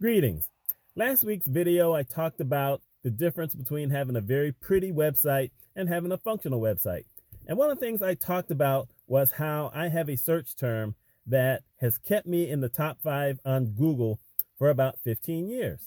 Greetings. Last week's video, I talked about the difference between having a very pretty website and having a functional website. And one of the things I talked about was how I have a search term that has kept me in the top 5 on Google for about 15 years.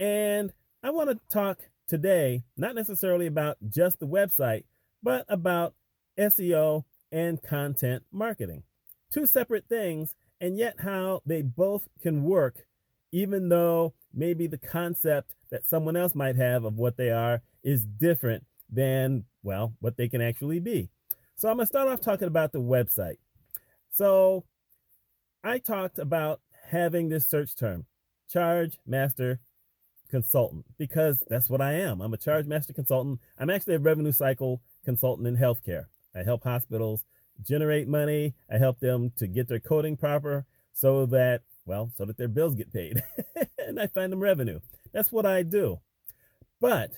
And I want to talk today, not necessarily about just the website, but about SEO and content marketing. Two separate things, and yet how they both can work, even though maybe the concept that someone else might have of what they are is different than, well, what they can actually be. So I'm going to start off talking about the website. So I talked about having this search term, charge master consultant, because that's what I am. I'm a charge master consultant. I'm actually a revenue cycle consultant in healthcare. I help hospitals generate money. I help them to get their coding proper so that their bills get paid and I find them revenue. That's what I do. But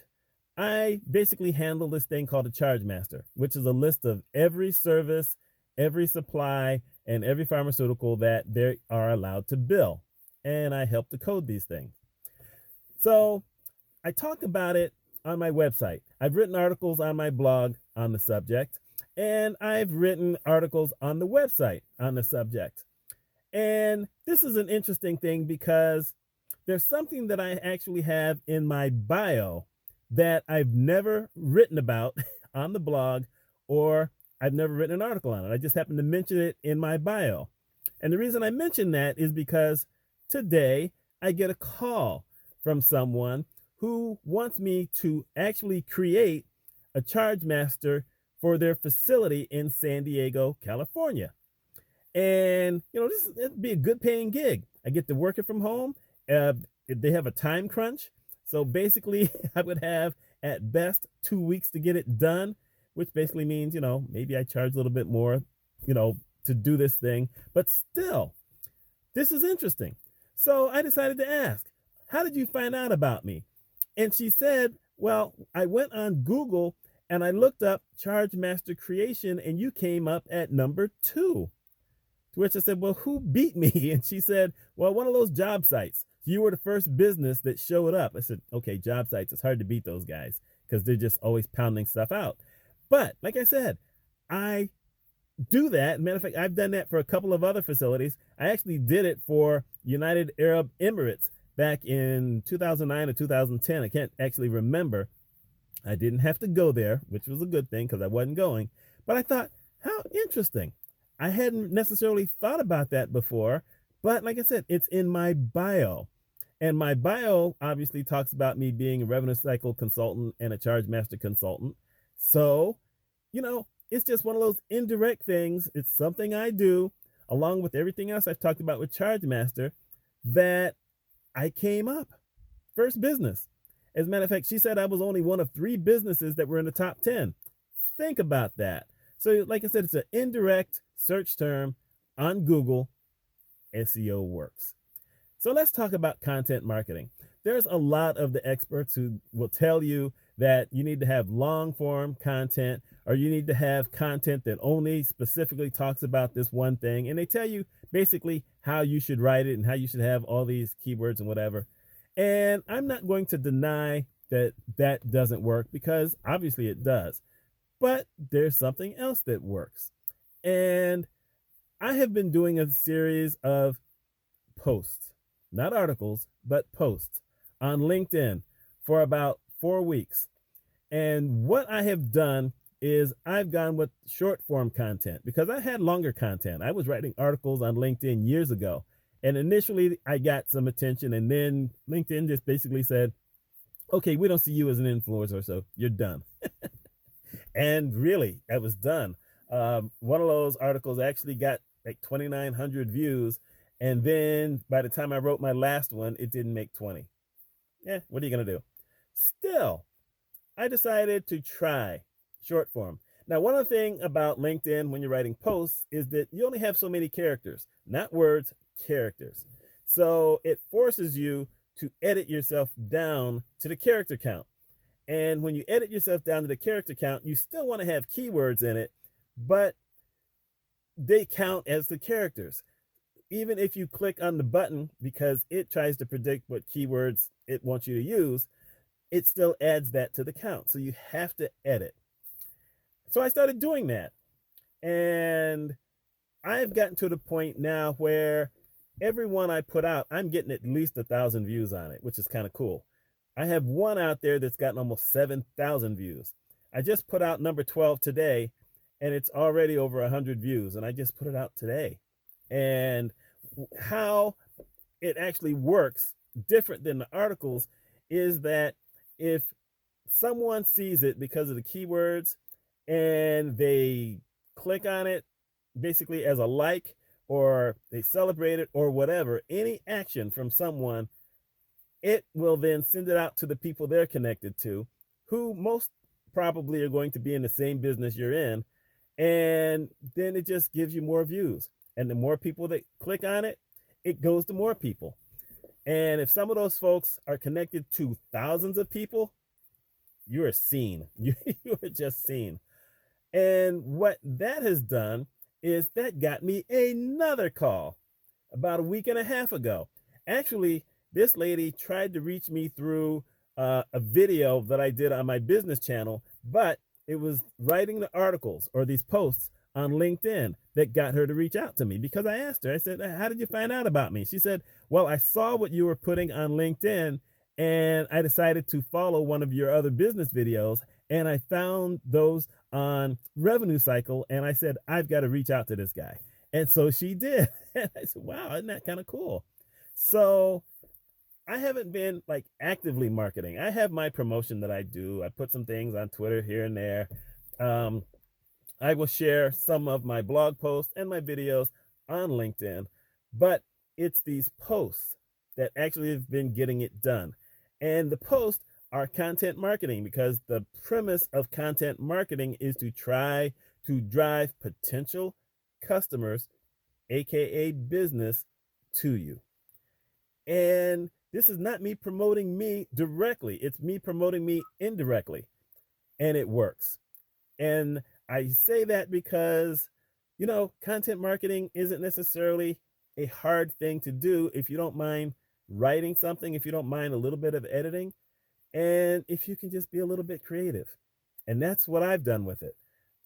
I basically handle this thing called a charge master, which is a list of every service, every supply, and every pharmaceutical that they are allowed to bill. And I help to code these things. So I talk about it on my website. I've written articles on my blog on the subject, and I've written articles on the website on the subject. And this is an interesting thing because there's something that I actually have in my bio that I've never written about on the blog, or I've never written an article on it. I just happen to mention it in my bio. And the reason I mention that is because today I get a call from someone who wants me to actually create a charge master for their facility in San Diego, California. And, it'd be a good paying gig. I get to work it from home. They have a time crunch. So basically, I would have at best 2 weeks to get it done, which basically means, maybe I charge a little bit more, to do this thing. But still, this is interesting. So I decided to ask, how did you find out about me? And she said, well, I went on Google and I looked up Charge Master Creation and you came up at number 2. To which I said, well, who beat me? And she said, well, one of those job sites. You were the first business that showed up. I said, okay, job sites, it's hard to beat those guys because they're just always pounding stuff out. But like I said, I do that. Matter of fact, I've done that for a couple of other facilities. I actually did it for United Arab Emirates back in 2009 or 2010. I can't actually remember. I didn't have to go there, which was a good thing because I wasn't going. But I thought, how interesting. I hadn't necessarily thought about that before, but like I said, it's in my bio. And my bio obviously talks about me being a revenue cycle consultant and a charge master consultant. So, it's just one of those indirect things. It's something I do along with everything else I've talked about with Charge Master that I came up. First business. As a matter of fact, she said I was only one of 3 businesses that were in the top 10. Think about that. So like I said, it's an indirect search term on Google. SEO works. So let's talk about content marketing. There's a lot of the experts who will tell you that you need to have long form content, or you need to have content that only specifically talks about this one thing. And they tell you basically how you should write it and how you should have all these keywords and whatever. And I'm not going to deny that that doesn't work, because obviously it does. But there's something else that works. And I have been doing a series of posts, not articles, but posts on LinkedIn for about 4 weeks. And what I have done is I've gone with short form content, because I had longer content. I was writing articles on LinkedIn years ago. And initially I got some attention, and then LinkedIn just basically said, okay, we don't see you as an influencer, so you're done. And really, I was done. One of those articles actually got like 2,900 views. And then by the time I wrote my last one, it didn't make 20. What are you going to do? Still, I decided to try short form. Now, one of the things about LinkedIn when you're writing posts is that you only have so many characters, not words, characters. So it forces you to edit yourself down to the character count. And when you edit yourself down to the character count, you still want to have keywords in it, but they count as the characters. even if you click on the button because it tries to predict what keywords it wants you to use, it still adds that to the count. So you have to edit. So I started doing that. And I've gotten to the point now where every one I put out, I'm getting at least 1,000 views on it, which is kind of cool. I have one out there that's gotten almost 7,000 views. I just put out number 12 today, and it's already over 100 views, and I just put it out today. And how it actually works, different than the articles, is that if someone sees it because of the keywords and they click on it basically as a like, or they celebrate it or whatever, any action from someone, it will then send it out to the people they're connected to, who most probably are going to be in the same business you're in. And then it just gives you more views. And the more people that click on it, it goes to more people. And if some of those folks are connected to thousands of people, you are seen. You are just seen. And what that has done is that got me another call about a week and a half ago. Actually, this lady tried to reach me through a video that I did on my business channel, but it was writing the articles or these posts on LinkedIn that got her to reach out to me, because I asked her, I said, how did you find out about me? She said, well, I saw what you were putting on LinkedIn and I decided to follow one of your other business videos, and I found those on Revenue Cycle, and I said, I've got to reach out to this guy. And so she did. And I said, wow, isn't that kind of cool? So I haven't been like actively marketing. I have my promotion that I do. I put some things on Twitter here and there. I will share some of my blog posts and my videos on LinkedIn, but it's these posts that actually have been getting it done. And the posts are content marketing, because the premise of content marketing is to try to drive potential customers, aka business, to you. And this is not me promoting me directly, it's me promoting me indirectly, and it works. And I say that because, you know, content marketing isn't necessarily a hard thing to do if you don't mind writing something, if you don't mind a little bit of editing, and if you can just be a little bit creative. And that's what I've done with it.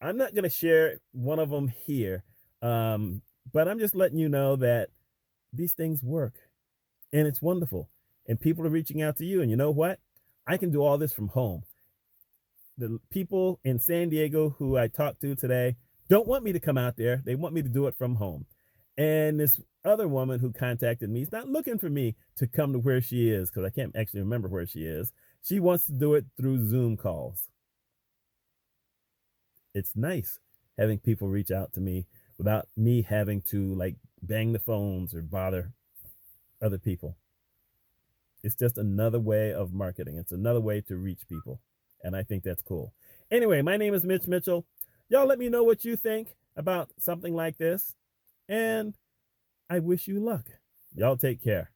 I'm not going to share one of them here, but I'm just letting you know that these things work, and it's wonderful. And people are reaching out to you. And you know what? I can do all this from home. The people in San Diego who I talked to today don't want me to come out there. They want me to do it from home. And this other woman who contacted me is not looking for me to come to where she is, because I can't actually remember where she is. She wants to do it through Zoom calls. It's nice having people reach out to me without me having to like bang the phones or bother other people. It's just another way of marketing. It's another way to reach people. And I think that's cool. Anyway, my name is Mitch Mitchell. Y'all let me know what you think about something like this. And I wish you luck. Y'all take care.